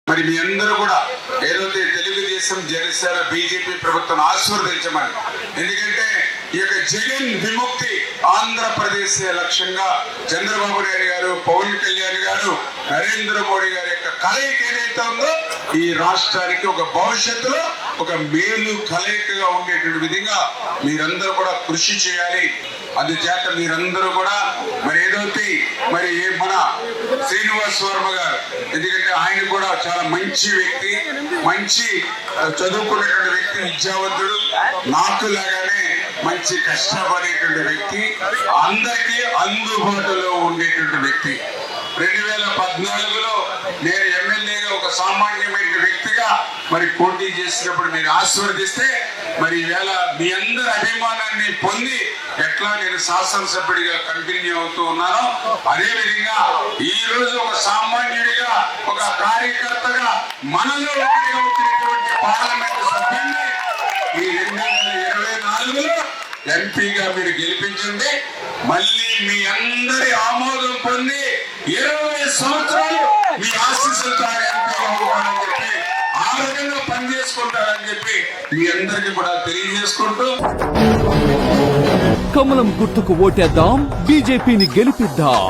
మరి మీ అందరూ కూడా ఏదైతే తెలుగుదేశం జనసేన బీజేపీ ప్రభుత్వం ఆశీర్వదించమని, ఎందుకంటే ఈ యొక్క జగన్ విముక్తి ఆంధ్రప్రదేశ్ లక్ష్యంగా చంద్రబాబు నాయుడు గారు, పవన్ కళ్యాణ్ గారు, నరేంద్ర మోడీ గారి యొక్క కలయిక ఏదైతే ఉందో ఈ రాష్ట్రానికి ఒక భవిష్యత్తులో ఒక మేలు కలయికగా ఉండేటువంటి విధంగా మీరందరూ కూడా కృషి చేయాలి. అందుచేత మీరందరూ కూడా మరి ఏదైతే మరి మన శ్రీనివాస్ వర్మ గారు, ఎందుకంటే ఆయన కూడా చాలా మంచి వ్యక్తి, మంచి చదువుకున్నటువంటి వ్యక్తి, విద్యావంతుడు, నాకు లాగానే మంచి కష్టపడేటువంటి వ్యక్తి, అందరికీ అందుబాటులో ఉండేటువంటి వ్యక్తి. 2014లో నేను ఎమ్మెల్యేగా ఒక సామాన్యమైన వ్యక్తిగా మరి పోటీ చేసినప్పుడు మీరు ఆశీర్వదిస్తే మరి ఈవేళ మీ అందరి అభిమానాన్ని పొంది ఎట్లా నేను శాసనసభ్యుడిగా కంటిన్యూ అవుతూ ఉన్నానో అదే విధంగా ఈ రోజు ఒక సామాన్యుడిగా, ఒక కార్యకర్తగా మనలో ఒకటిగా వచ్చినటువంటి పార్లమెంట్ సభ్యుల్ని ఈ 2024లో ఎంపీగా మీరు గెలిపించండి. మళ్ళీ మీ అందరి ఆమోదం పొంది 20 సంవత్సరాలు మీ ఆశీస్సులతో ఎంపీగా అవ్వాలని చెప్పి, ఆ రకంగా పనిచేసుకుంటారని చెప్పి మీ అందరికీ కూడా తెలియజేసుకుంటూ, కమలం గుర్తుకు ఓటేద్దాం, బీజేపీని గెలిపిద్దాం.